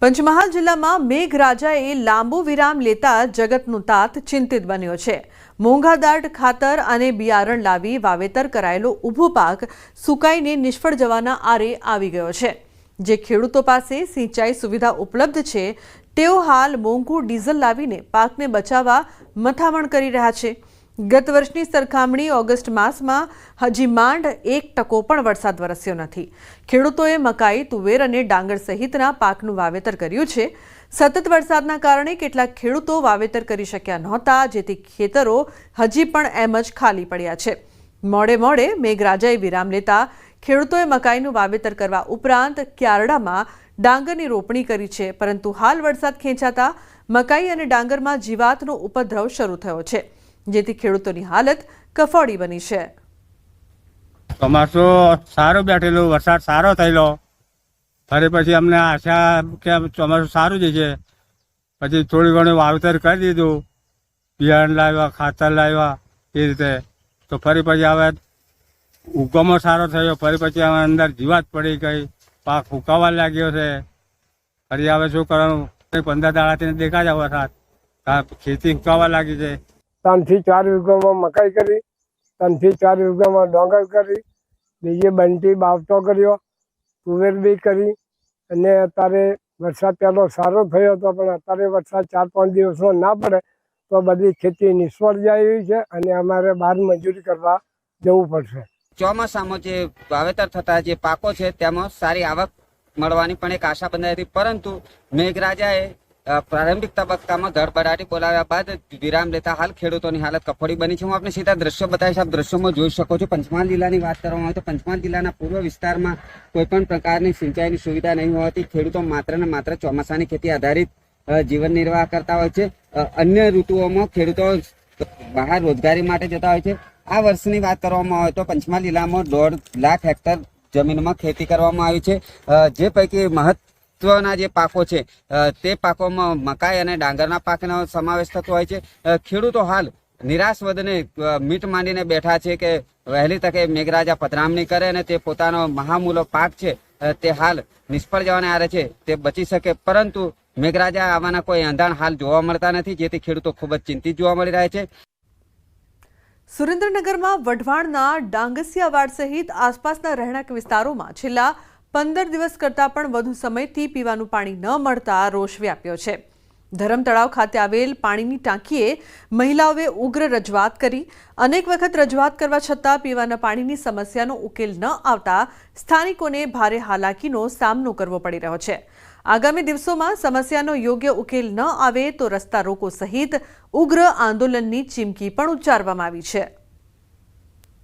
પંચમહાલ જિલ્લામાં મેઘરાજાએ લાંબો વિરામ લેતા જગતનું તાત ચિંતિત બન્યો છે। મોંઘાદાટ ખાતર અને બિયારણ લાવી વાવેતર કરાયેલો ઊભો પાક સુકાઈને નિષ્ફળ જવાના આરે આવી ગયો છે। જે ખેડૂતો પાસે સિંચાઈ સુવિધા ઉપલબ્ધ છે તેઓ હાલ મોંઘું ડીઝલ લાવીને પાકને બચાવવા મથામણ કરી રહ્યા છે। ગત વર્ષની સરખામણી ઓગસ્ટ માસમાં હજી માંડ 1% પણ વરસાદ વરસ્યો નથી। ખેડૂતોએ મકાઈ, તુવેર અને ડાંગર સહિતના પાકનું વાવેતર કર્યું છે। સતત વરસાદના કારણે કેટલાક ખેડૂતો વાવેતર કરી શક્યા નહોતા, જેથી ખેતરો હજી પણ એમ જ ખાલી પડ્યા છે। મોડે મેઘરાજાએ વિરામ લેતા ખેડૂતોએ મકાઈનું વાવેતર કરવા ઉપરાંત ક્યારડામાં ડાંગરની રોપણી કરી છે, પરંતુ હાલ વરસાદ ખેંચાતા મકાઈ અને ડાંગરમાં જીવાતનો ઉપદ્રવ શરૂ થયો છે, જેથી ખેડૂતોની હાલત કફોડી બની છે। ચોમાસું સારું બેઠેલું, વરસાદ સારો થયેલો, ફરી પછી અમને આશા કે ચોમાસું સારું જશે। પછી થોડી ઘણું વાવેતર કરી દીધું, બિયારણ લાવ્યા, ખાતર લાવ્યા, એ રીતે તો ફરી પછી હવે ઉગમો સારો થયો, ફરી પછી હવે અંદર જીવાત પડી ગઈ, પાક ફૂંકાવા લાગ્યો છે। ફરી હવે શું કરવાનું, 15 દાડાથી દેખાય છે વરસાદ, ખેતી ફૂંકાવા લાગી છે। 3 થી 4 વીઘામાં મકાઈ કરી, 3 થી 4 વીઘામાં ડાંગર કરી, બીજી બંટી બાવટો કર્યો, તુવેર બી કરી। અને અત્યારે વરસાદ પહેલો સારો થયો હતો, પણ અત્યારે વરસાદ 4-5 દિવસમાં ના પડે તો બધી ખેતી નિષ્ફળ જાય એવી છે અને અમારે બહાર મજૂરી કરવા જવું પડશે। ચોમાસામાં જે વાવેતર થતા જે પાકો છે તેમાં સારી આવક મળવાની પણ એક આશા બંધાઈ હતી, પરંતુ મેઘરાજાએ પ્રારંભિક તબક્કામાં ધડબડાટી બોલાવ્યા બાદ વિરામ લેતા હાલ ખેડૂતોની હાલત કફોડી બની છે। હું આપને સીધા દ્રશ્યો બતાવીશ, આપ દ્રશ્યોમાં જોઈ શકો છો। પંચમહાલ જિલ્લાની વાત કરવામાં આવે તો પંચમહાલ જિલ્લાના પૂર્વ વિસ્તારમાં કોઈ પણ પ્રકારની સિંચાઈની સુવિધા નહીં હોવાથી ખેડૂતો માત્ર ને માત્ર ચોમાસાની ખેતી આધારિત જીવન નિર્વાહ કરતા હોય છે। અન્ય ઋતુઓમાં ખેડૂતો બહાર રોજગારી માટે જતા હોય છે। આ વર્ષની વાત કરવામાં આવે તો પંચમહાલ જિલ્લામાં 1.5 લાખ હેક્ટર જમીનમાં ખેતી કરવામાં આવી છે, જે પૈકી મહત્વના જે પાકો છે તે પાકોમાં મકાઈ અને ડાંગરના પાકનો સમાવેશ થતો હોય છે। ખેડૂતો હાલ નિરાશ વધને મીટ માંડીને બેઠા છે કે વહેલી તકે મેઘરાજા પધરામણી કરે અને તે પોતાનો મહામૂલો પાક છે તે હાલ નિષ્ફળ જવાને આરે છે તે બચી શકે, પરંતુ મેઘરાજા આવવાના કોઈ અંધાણ હાલ જોવા મળતા નથી, જેથી ખેડૂતો ખૂબ જ ચિંતિત જોવા મળી રહ્યા છે। સુરેન્દ્રનગરમાં વઢવાણના ડાંગસિયાવાડ સહિત આસપાસના રહેણાંક વિસ્તારોમાં છેલ્લા 15 દિવસ કરતાં પણ વધુ સમયથી પીવાનું પાણી ન મળતા રોષ વ્યાપ્યો છે। ધરમ તળાવ ખાતે આવેલ પાણીની ટાંકીએ મહિલાઓએ ઉગ્ર રજૂઆત કરી। અનેક વખત રજૂઆત કરવા છતાં પીવાના પાણીની સમસ્યાનો ઉકેલ ન આવતા સ્થાનિકોને ભારે હાલાકીનો સામનો કરવો પડી રહ્યો છે। આગામી દિવસોમાં સમસ્યાનો યોગ્ય ઉકેલ ન આવે તો રસ્તા રોકો સહિત ઉગ્ર આંદોલનની ચીમકી પણ ઉચ્ચારવામાં આવી છે।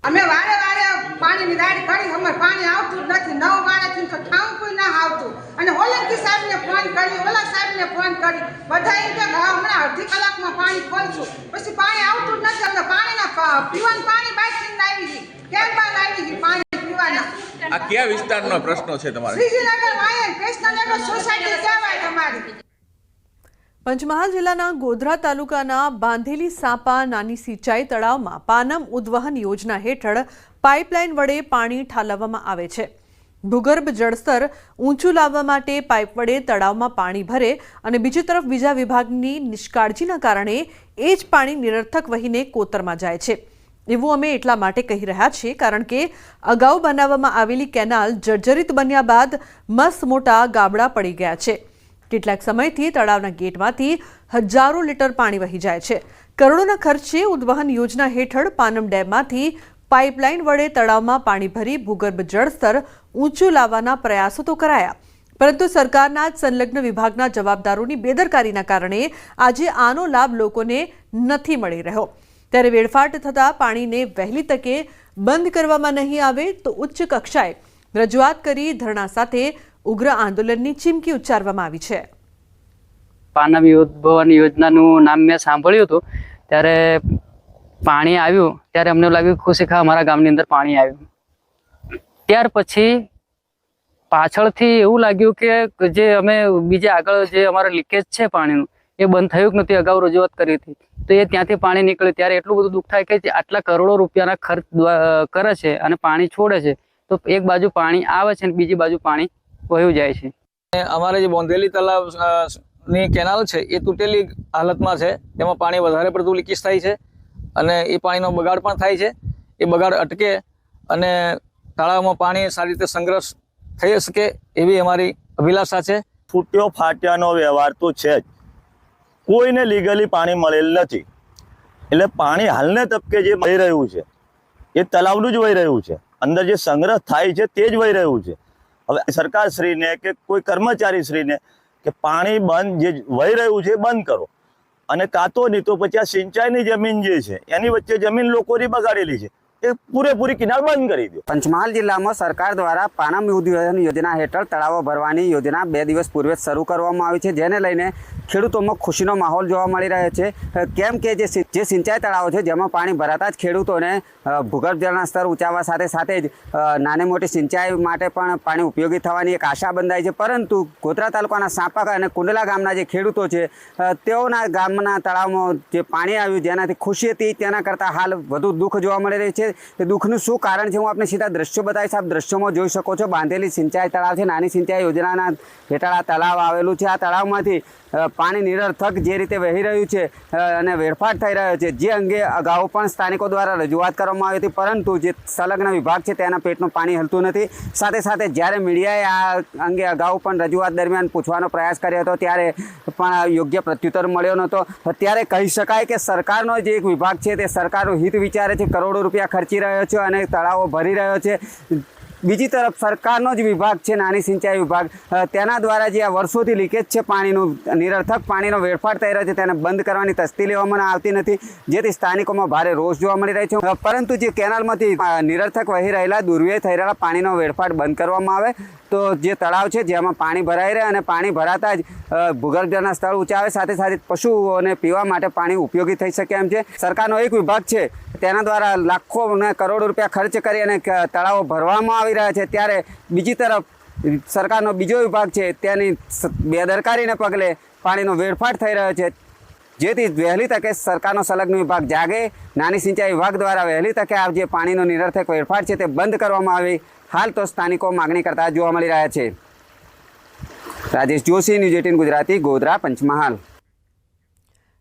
અમે વારે વારે પાણીની રાડ કરી, અમે પાણી આવતું નથી, 9 વાળાથી તો ઠામ કોઈ ના આવતું, અને હોલંકી સાહેબને ફોન કરી, ઓલા સાહેબને ફોન કરી, બધા એમ કે હમણાં અડધી કલાકમાં પાણી ખોલશું, પછી પાણી આવતું જ નથી। અમને પાણીના પીવાનું પાણી બાઈક આવી ગઈ, કેમ બાર આવી ગઈ પાણી પીવાના। આ કયા વિસ્તારનો પ્રશ્ન છે તમારે? શ્રીજીનગર વાયર કૃષ્ણનગર સોસાયટી કહેવાય તમારી। પંચમહાલ જિલ્લાના ગોધરા તાલુકાના બાંધેલી સાપા નાની સિંચાઈ તળાવમાં પાનમ ઉદ્વહન યોજના હેઠળ પાઇપલાઇન વડે પાણી ઠાલવવામાં આવે છે। ભૂગર્ભ જળસ્તર ઊંચું લાવવા માટે પાઇપ વડે તળાવમાં પાણી ભરે અને બીજી તરફ બીજા વિભાગની નિષ્કાળજીના કારણે એ જ પાણી નિરર્થક વહીને કોતરમાં જાય છે। એવું અમે એટલા માટે કહી રહ્યા છીએ કારણ કે અગાઉ બનાવવામાં આવેલી કેનાલ જર્જરિત બન્યા બાદ મસ્ત મોટા ગાબડા પડી ગયા છે। કેટલાક સમયથી તળાવના ગેટમાંથી હજારો લીટર પાણી વહી જાય છે। કરોડોના ખર્ચે ઉદ્વહન યોજના હેઠળ પાનમ ડેમમાંથી પાઇપલાઇન વડે તળાવમાં પાણી ભરી ભૂગર્ભ જળસ્તર ઊંચું લાવવાના પ્રયાસો તો કરાયા, પરંતુ સરકારના જ સંલગ્ન વિભાગના જવાબદારોની બેદરકારીના કારણે આજે આનો લાભ લોકોને નથી મળી રહ્યો। ત્યારે વેડફાટ થતા પાણીને વહેલી તકે બંધ કરવામાં નહીં આવે તો ઉચ્ચ કક્ષાએ રજૂઆત કરી ધરણા સાથે ઉગ્ર આંદોલનની ચીમકી ઉચ્ચારવામાં આવી છે। પાનમ ઉદ્વહન યોજનાનું નામ મેં સાંભળ્યું હતું, ત્યારે પાણી આવ્યું ત્યારે અમને લાગ્યું ખુશીખા અમારા ગામની અંદર પાણી આવ્યું। ત્યાર પછી પાછળથી એવું લાગ્યું કે જે અમે બીજે આગળ જે અમારો લીકેજ છે પાણીનું એ બંધ થયું કે નથી, અગાઉ રજૂઆત કરી હતી તો એ ત્યાંથી પાણી નીકળ્યું, ત્યારે એટલું બધું દુઃખ થાય કે આટલા કરોડો રૂપિયાના ખર્ચ કરે છે અને પાણી છોડે છે તો એક બાજુ પાણી આવે છે અને બીજી બાજુ પાણી વહ્યું જાય છે। અમારે જે બોંધેલી તલાવ ની કેનાલ છે એ તૂટેલી હાલતમાં છે, તેમાં પાણી વધારે પડતું લીકેજ થાય છે અને એ પાણીનો બગાડ પણ થાય છે. એ બગાડ અટકે અને તળાવમાં પાણી સારી રીતે સંગ્રહ થઈ શકે એવી અમારી અભિલાષા છે. ફૂટ્યો ફાટ્યાનો વ્યવહાર તો છે જ, કોઈને લીગલી પાણી મળેલ નથી. એટલે પાણી હાલને તબકે જે વહી રહ્યું છે એ તલાવનું જ વહી રહ્યું છે, અંદર જે સંગ્રહ થાય છે તે જ વહી રહ્યું છે. હવે સરકારશ્રીને કે કોઈ કર્મચારીશ્રીને કે પાણી બંધ જે વહી રહ્યું છે એ બંધ કરો, અને કાં તો નહીં તો પછી આ સિંચાઈની જમીન જે છે એની વચ્ચે જમીન લોકોની બગાડેલી છે એ પૂરેપૂરી કિનાર બંધ કરી દો. પંચમહાલ જિલ્લામાં સરકાર દ્વારા પાનમ ઉદ્વહન યોજના હેઠળ તળાવો ભરવાની યોજના 2 દિવસ પૂર્વે શરૂ કરવામાં આવી છે, જેને લઈને ખેડૂતોમાં ખુશીનો માહોલ જોવા મળી રહ્યો છે. કેમ કે જે સિંચાઈ તળાવો છે જેમાં પાણી ભરાતા જ ખેડૂતોને ભૂગર્ભ જળના સ્તર ઊંચાવા સાથે જ નાની મોટી સિંચાઈ માટે પણ પાણી ઉપયોગી થવાની એક આશા બંધાઈ છે. પરંતુ ગોધરા તાલુકાના સાંપા અને કુંડલા ગામના જે ખેડૂતો છે તેઓના ગામના તળાવમાં જે પાણી આવ્યું જેનાથી ખુશી હતી તેના કરતાં હાલ વધુ દુઃખ જોવા મળી રહ્યું છે. એ દુઃખનું શું કારણ છે હું આપને સીધા દ્રશ્યો બતાવીશ. આપ દ્રશ્યોમાં જોઈ શકો છો, બાંધેલી સિંચાઈ તળાવ છે. નાની સિંચાઈ યોજનાના હેઠળ આ તળાવ આવેલું છે. આ તળાવમાંથી પાણી નિરર્થક જે રીતે વહી રહ્યું છે અને વેડફાટ થઈ રહ્યો છે, જે અંગે અગાઉ પણ સ્થાનિકો દ્વારા રજૂઆત કરવામાં આવી હતી, પરંતુ જે સંલગ્ન વિભાગ છે તેના પેટનું પાણી હલતું નથી. સાથે જ્યારે મીડિયાએ આ અંગે અગાઉ પણ રજૂઆત દરમિયાન પૂછવાનો પ્રયાસ કર્યો હતો ત્યારે પણ યોગ્ય પ્રત્યુત્તર મળ્યો નહોતો. ત્યારે કહી શકાય કે સરકારનો જે એક વિભાગ છે તે સરકારનું હિત વિચારે છે, કરોડો રૂપિયા ખર્ચી રહ્યો છે અને તળાવો ભરી રહ્યો છે. બીજી તરફ સરકારનો જ વિભાગ છે નાની સિંચાઈ વિભાગ, તેના દ્વારા જે આ વર્ષોથી લીકેજ છે પાણીનું, નિરર્થક પાણીનો વેડફાટ થઈ રહ્યો છે તેને બંધ કરવાની તસ્દી લેવામાં આવતી નથી, જેથી સ્થાનિકોમાં ભારે રોષ જોવા મળી રહ્યો છે. પરંતુ જે કેનાલમાંથી નિરર્થક વહી રહેલા દુર્વ્યય થઈ રહેલા પાણીનો વેડફાટ બંધ કરવામાં આવે તો જે તળાવ છે જેમાં પાણી ભરાઈ રહે અને પાણી ભરાતા જ ભૂગર્ભ જળના સ્તર ઊંચા આવે, સાથે પશુઓને પીવા માટે પાણી ઉપયોગી થઈ શકે એમ છે. સરકારનો એક વિભાગ છે તેના દ્વારા લાખો અને કરોડો રૂપિયા ખર્ચ કરી અને તળાવો ભરવામાં આવી રહ્યા છે, ત્યારે બીજી તરફ સરકારનો બીજો વિભાગ છે તેની બેદરકારીને પગલે પાણીનો વેડફાટ થઈ રહ્યો છે. જેથી વહેલી તકે સરકારનો સંલગ્ન વિભાગ જાગે, નાની સિંચાઈ વિભાગ દ્વારા વહેલી તકે આ જે પાણીનો નિરર્થક વેડફાટ છે તે બંધ કરવામાં આવે. હાલ તો સ્થાનિકો માગણી કરતા જોવા મળી રહ્યા છે. રાજેશ જોશી, ન્યૂઝ 18 ગુજરાતી, ગોધરા, પંચમહાલ.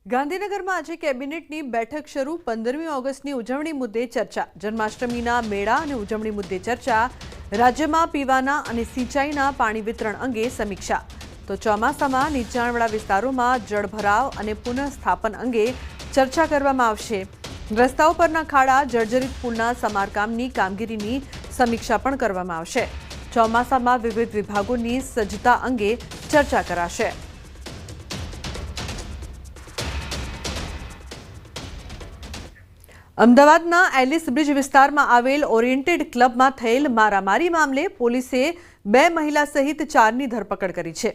ગાંધીનગરમાં આજે કેબિનેટની બેઠક શરૂ. 15મી ઓગસ્ટની ઉજવણી મુદ્દે ચર્ચા. જન્માષ્ટમીના મેળા અને ઉજવણી મુદ્દે ચર્ચા. રાજ્યમાં પીવાના અને સિંચાઈના પાણી વિતરણ અંગે સમીક્ષા. તો ચોમાસામાં નીચાણવાળા વિસ્તારોમાં જળભરાવ અને પુનઃસ્થાપન અંગે ચર્ચા કરવામાં આવશે. રસ્તાઓ પરના ખાડા, જર્જરિત પુલના સમારકામની કામગીરીની સમીક્ષા પણ કરવામાં આવશે. ચોમાસામાં વિવિધ વિભાગોની સજ્જતા અંગે ચર્ચા કરાશે. અમદાવાદના એલિસ બ્રિજ વિસ્તારમાં આવેલ ઓરિએન્ટેડ ક્લબમાં થયેલ મારામારી મામલે પોલીસે 2 મહિલા સહિત 4ની ધરપકડ કરી છે.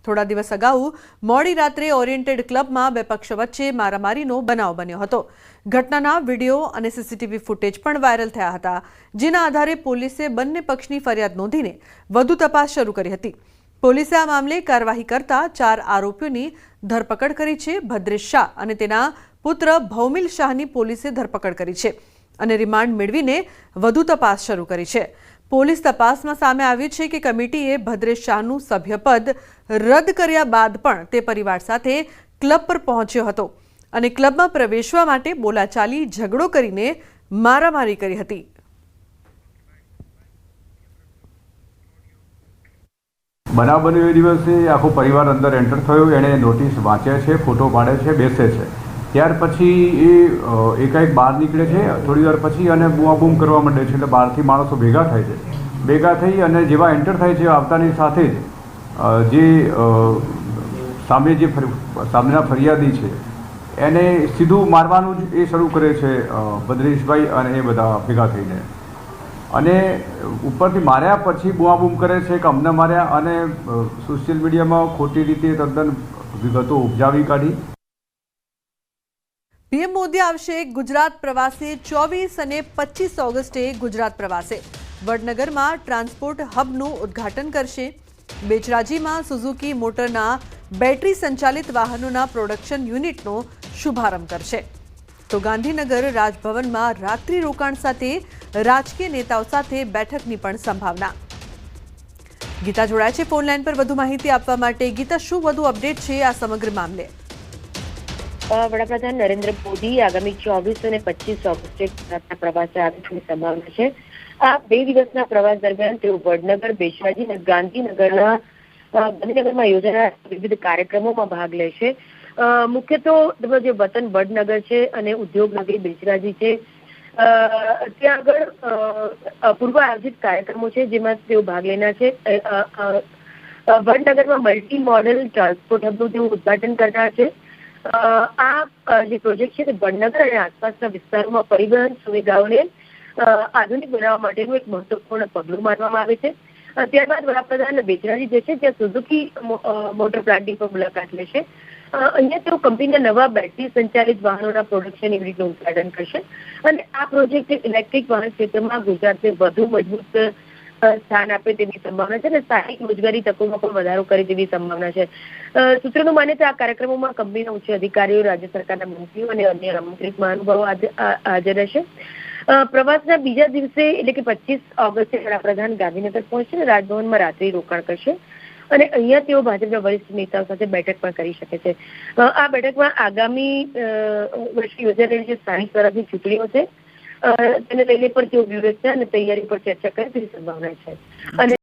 થોડા દિવસ અગાઉ મોડી રાત્રે ઓરિએન્ટેડ ક્લબમાં 2 પક્ષો વચ્ચે મારામારીનો બનાવ બન્યો હતો. ઘટનાના વિડીયો અને સીસીટીવી ફૂટેજ પણ વાયરલ થયા હતા, જેના આધારે પોલીસે બંને પક્ષની ફરિયાદ નોંધીને વધુ તપાસ શરૂ કરી હતી. પોલીસે આ મામલે કાર્યવાહી કરતા 4 આરોપીઓની ધરપકડ કરી છે. ભદ્રેશ શાહ અને તેના પુત્ર ભૌમિલ શાહની પોલીસે ધરપકડ કરી છે અને રિમાન્ડ મેળવીને વધુ તપાસ શરૂ કરી છે. પોલીસ તપાસમાં સામે આવ્યું છે કે કમિટીએ ભદ્રેશ શાહનું સભ્યપદ રદ કર્યા બાદ પણ તે પરિવાર સાથે ક્લબ પર પહોંચ્યો હતો અને ક્લબમાં પ્રવેશવા માટે બોલાચાલી ઝઘડો કરીને મારામારી કરી હતી. બનાવ બન્યો એ દિવસે આખો પરિવાર અંદર એન્ટર થયો, એણે નોટિસ વાંચે છે, ફોટો પાડે છે, બેસે છે. ત્યાર પછી એ એકાએક બહાર નીકળે છે, થોડી વાર પછી અને બૂમાબૂમ કરવા માંડે છે. એટલે બહારથી માણસો ભેગા થાય છે. ભેગા થઈ અને જેવા એન્ટર થાય છે આવતાની સાથે જ જે સામેના ફરિયાદી છે એને સીધું મારવાનું જ એ શરૂ કરે છે ભદ્રેશભાઈ અને એ બધા ભેગા થઈને. અને ઉપરથી માર્યા પછી બૂમાબૂમ કરે છે કે અમને માર્યા, અને સોશિયલ મીડિયામાં ખોટી રીતે તદ્દન વિગતો ઉપજાવી કાઢી. પીએમ મોદી આવશે ગુજરાત પ્રવાસે. 24 અને 25 ઓગસ્ટે ગુજરાત પ્રવાસે વડનગરમાં ટ્રાન્સપોર્ટ હબનું ઉદ્ઘાટન કરશે. બેચરાજીમાં સુઝુકી મોટરના બેટરી સંચાલિત વાહનોના પ્રોડક્શન યુનિટનો શુભારંભ કરશે. તો ગાંધીનગર રાજભવનમાં રાત્રિ રોકાણ સાથે રાજકીય નેતાઓ સાથે બેઠકની પણ સંભાવના. ગીતા જોડાય છે ફોન લાઈન પર વધુ માહિતી આપવા માટે. ગીતા, શું વધુ અપડેટ છે આ સમગ્ર મામલે? વડાપ્રધાન નરેન્દ્ર મોદી આગામી 24 અને 25 ઓગસ્ટે ગુજરાતના પ્રવાસે આવવાની સંભાવના છે. આ 2 દિવસના પ્રવાસ દરમિયાન તેઓ વડનગર, બેચરાજી અને ગાંધીનગરના ગાંધીનગરમાં યોજાનાર વિવિધ કાર્યક્રમોમાં ભાગ લેશે. મુખ્ય તો તેમનો જે વતન વડનગર છે અને ઉદ્યોગ નગરી બેચરાજી છે, ત્યાં આગળ પૂર્વ આયોજિત કાર્યક્રમો છે જેમાં તેઓ ભાગ લેનાર છે. વડનગરમાં મલ્ટી મોડલ ટ્રાન્સપોર્ટ હબનું તેઓ ઉદઘાટન કરનાર છે. આ જે પ્રોજેક્ટ છે તે વડનગર અને આસપાસના વિસ્તારોમાં પરિવહન સુવિધાઓને આધુનિક બનાવવા માટેનું એક મહત્વપૂર્ણ પગલું માનવામાં આવે છે. ત્યારબાદ વડાપ્રધાન બેચરાજી જે છે ત્યાં સુઝુકી મોટર પ્લાન્ટની પણ મુલાકાત લેશે. અહીંયા તેઓ કંપનીના નવા બેટરી સંચાલિત વાહનોના પ્રોડક્શન યુનિટનું ઉદઘાટન કરશે અને આ પ્રોજેક્ટ ઇલેક્ટ્રિક વાહન ક્ષેત્રમાં ગુજરાતને વધુ મજબૂત સ્થાન આપે તેવી સંભાવના છે અને સ્થાનિક રોજગારી તકોમાં પણ વધારો કરે તેવી સંભાવના છે. સૂત્રોનું માને તો આ કાર્યક્રમોમાં કંપનીના ઉચ્ચ અધિકારીઓ, રાજ્ય સરકારના મંત્રીઓ અને અન્ય આમંત્રિત મહાનુભાવો હાજર રહેશે. પ્રવાસના બીજા દિવસે એટલે કે 25 ઓગસ્ટે વડાપ્રધાન ગાંધીનગર પહોંચશે અને રાજભવનમાં રાત્રિ રોકાણ કરશે અને અહીંયા તેઓ ભાજપના વરિષ્ઠ નેતાઓ સાથે બેઠક પણ કરી શકે છે. આ બેઠકમાં આગામી વર્ષે યોજાઈ રહેલી જે સ્થાનિક સ્વરાજની ચૂંટણીઓ છે તેને લઈને પણ તેઓ વ્યૂહરચના અને તૈયારી પર ચર્ચા કરે તેવી સંભાવના છે. અને